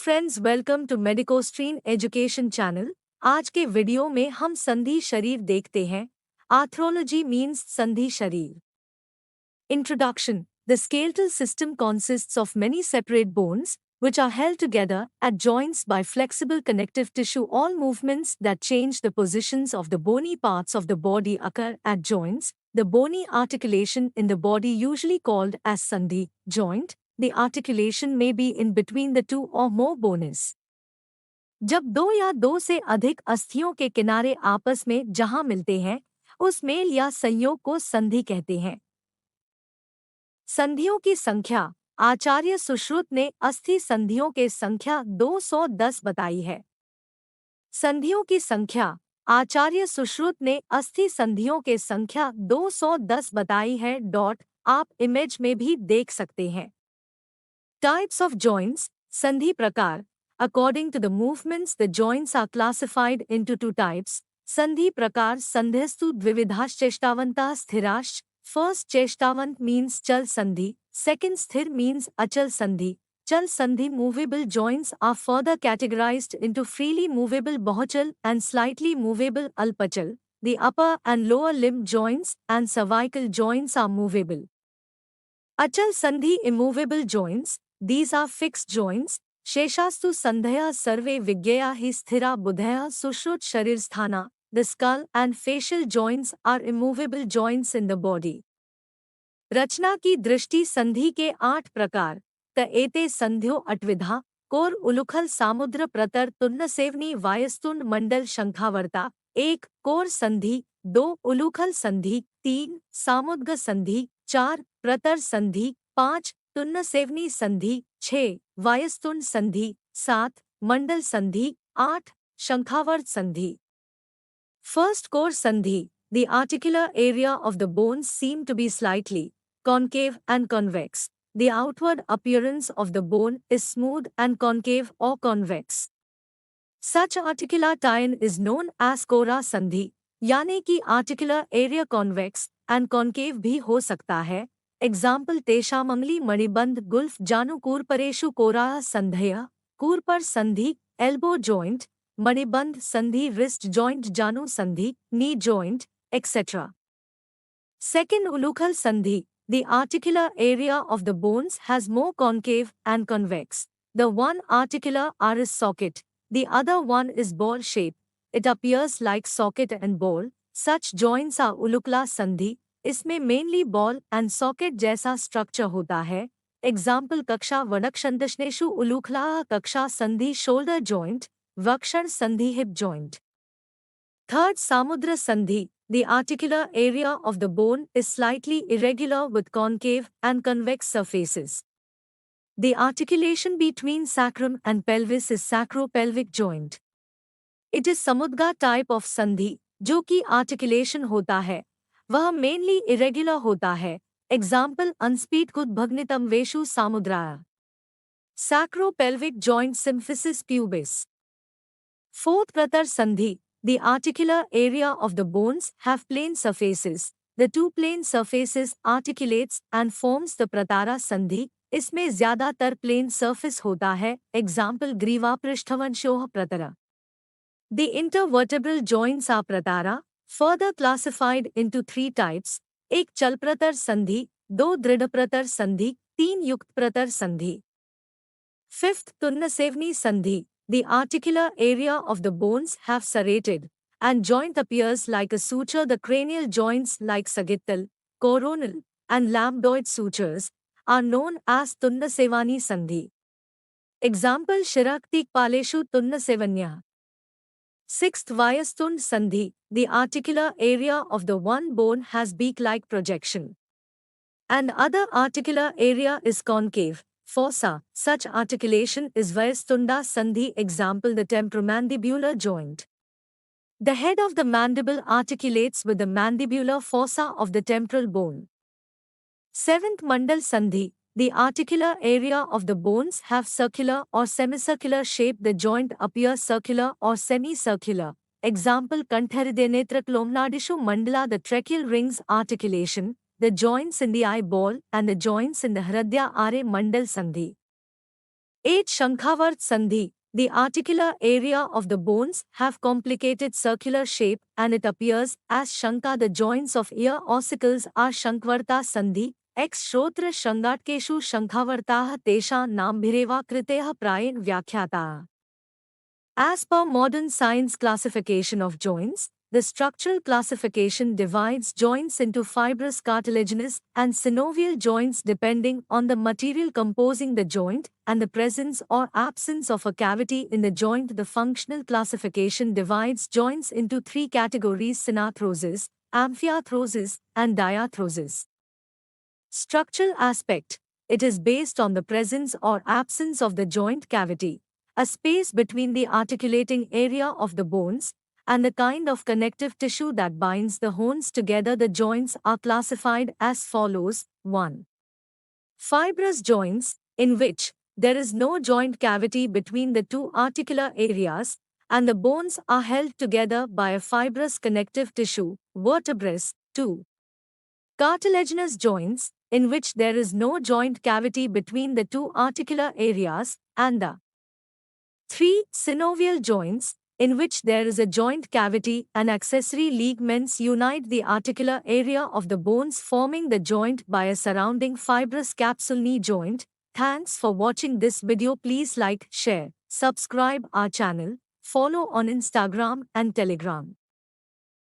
Friends, welcome to Medicostream education channel. आज के video में हम संधि शरीर देखते हैं। आर्थ्रोलॉजी मीन्स संधि शरीर। Introduction. The skeletal system consists of many separate bones, which are held together at joints by flexible connective tissue. All movements that change the positions of the bony parts of the body occur at joints. The bony articulation in the body, usually called as sandhi joint, the articulation may be in between the two or more bones. जब दो या दो से अधिक अस्थियों के किनारे आपस में जहां मिलते हैं, उस मेल या संयोग को संधि कहते हैं। संधियों की संख्या। आचार्य सुश्रुत ने अस्थि संधियों के संख्या 210 बताई है। संधियों की संख्या। आचार्य सुश्रुत ने अस्थि संधियों के संख्या 210 बताई है। आप इमेज में भी देख सकते हैं। Types of joints. संधि प्रकार। According to the movements, the joints are classified into two types. Sandhi prakar sandhyastu dvividhascheshtavantah sthirash. First cheshtavant means chal sandhi. Second sthir means achal sandhi. Chal sandhi movable joints are further categorized into freely movable bahachal and slightly movable alpachal. The upper and lower limb joints and cervical joints are movable. Achal sandhi immovable joints. These are fixed joints. शेषास्तु संधया सर्वे विज्ञया हि स्थिरा बुधया सुश्रुत शरीर स्थाना. The skull and facial joints are immovable joints in the body. रचना की दृष्टि। संधि के 8 प्रकार। त एते संध्यो अट्विधा। कोर उलुखल सामुद्र प्रतर तुन्न सेवनी वायस्तुंड मंडल शंखावर्ता। 1 कोर संधि, 2 उलुखल संधि, 3 सामुद्ग संधि, 4 प्रतर संधि, 5 तुन्न सेवनी संधि, 6 वायस्तुंड संधि, 7 मंडल संधि, 8 शंखावर्त संधि। First core sandhi. The articular area of the bones seem to be slightly concave and convex. The outward appearance of the bone is smooth and concave or convex. Such articulation is known as kora sandhi, यानी कि articular area convex and concave भी हो सकता है। Example तेषामंगली मणिबंध Gulf जानुकूर परेशु कोरा संधया। कूरपर संधि elbow joint, मणिबंध संधि wrist joint, जानु संधि knee joint, etc. Second ulukhal sandhi. The articular area of the bones has more concave and convex. The one articular are is socket, the other one is ball shape. It appears like socket and ball. Such joints are ulukla sandhi. इसमें mainly ball and socket जैसा structure होता है। Example कक्षा वनक्षंदशनेशु उलूखला कक्षा संधि shoulder joint, वक्षण संधि hip joint. Third सामुद्र संधि. The articular area of the bone is slightly irregular with concave and convex surfaces. The articulation between sacrum and pelvis is sacropelvic joint. It is samudga type of sandhi, जो कि articulation होता है वह mainly irregular होता है। Example अनस्पीड कुद्भग्नितम वेशु सामुद्राया। Sacropelvic joint symphysis pubis. Fourth प्रतर संधि. The articular area of the bones have plane surfaces. The two plane surfaces articulates and forms the pratara sandhi. इसमें ज्यादातर प्लेन सर्फेस होता है। एग्जाम्पल ग्रीवा पृष्ठवंशोह pratara. The intervertebral joints are pratara, further classified into 3 types. 1 चलप्रतर संधि, 2 दृढ़प्रतर संधि, 3 युक्तप्रतर संधि। Fifth तुन्नसेवनी संधि. The articular area of the bones have serrated and joint appears like a suture. The cranial joints like sagittal, coronal and lambdoid sutures are known as tunnasevani sandhi. Example shiraktik paleshu tunnasevanya. Sixth Vayastund Sandhi. The articular area of the one bone has beak-like projection, and other articular area is concave, fossa. Such articulation is Vayastunda Sandhi. Example the temporomandibular joint. The head of the mandible articulates with the mandibular fossa of the temporal bone. Seventh Mandal Sandhi. The articular area of the bones have circular or semicircular shape. The joint appears circular or semicircular. Example Kantharidenetraklomnadishu mandala. The tracheal rings articulation, the joints in the eyeball and the joints in the hridaya are mandal sandhi. 8. Shankhavar Sandhi. The articular area of the bones have complicated circular shape and it appears as Shanka. The joints of ear ossicles are Shankvarta Sandhi. X Shrotra Shangatkeshu Shankhavartaha Tesha Nambhireva Kriteha Prayan Vyakhyataa. As per modern science classification of joints, the structural classification divides joints into fibrous cartilaginous and synovial joints depending on the material composing the joint and the presence or absence of a cavity in the joint. The functional classification divides joints into three categories: synarthrosis, amphiarthrosis, and diarthrosis. Structural aspect. It is based on the presence or absence of the joint cavity, a space between the articulating area of the bones, and the kind of connective tissue that binds the bones together. The joints are classified as follows. 1. Fibrous joints, in which there is no joint cavity between the two articular areas, and the bones are held together by a fibrous connective tissue, vertebrae. 2. Cartilaginous joints, in which there is no joint cavity between the two articular areas, and the 3. Synovial joints, in which there is a joint cavity and accessory ligaments unite the articular area of the bones, forming the joint by a surrounding fibrous capsule. Knee joint. Thanks for watching this video. Please like, share, subscribe our channel, follow on Instagram and Telegram.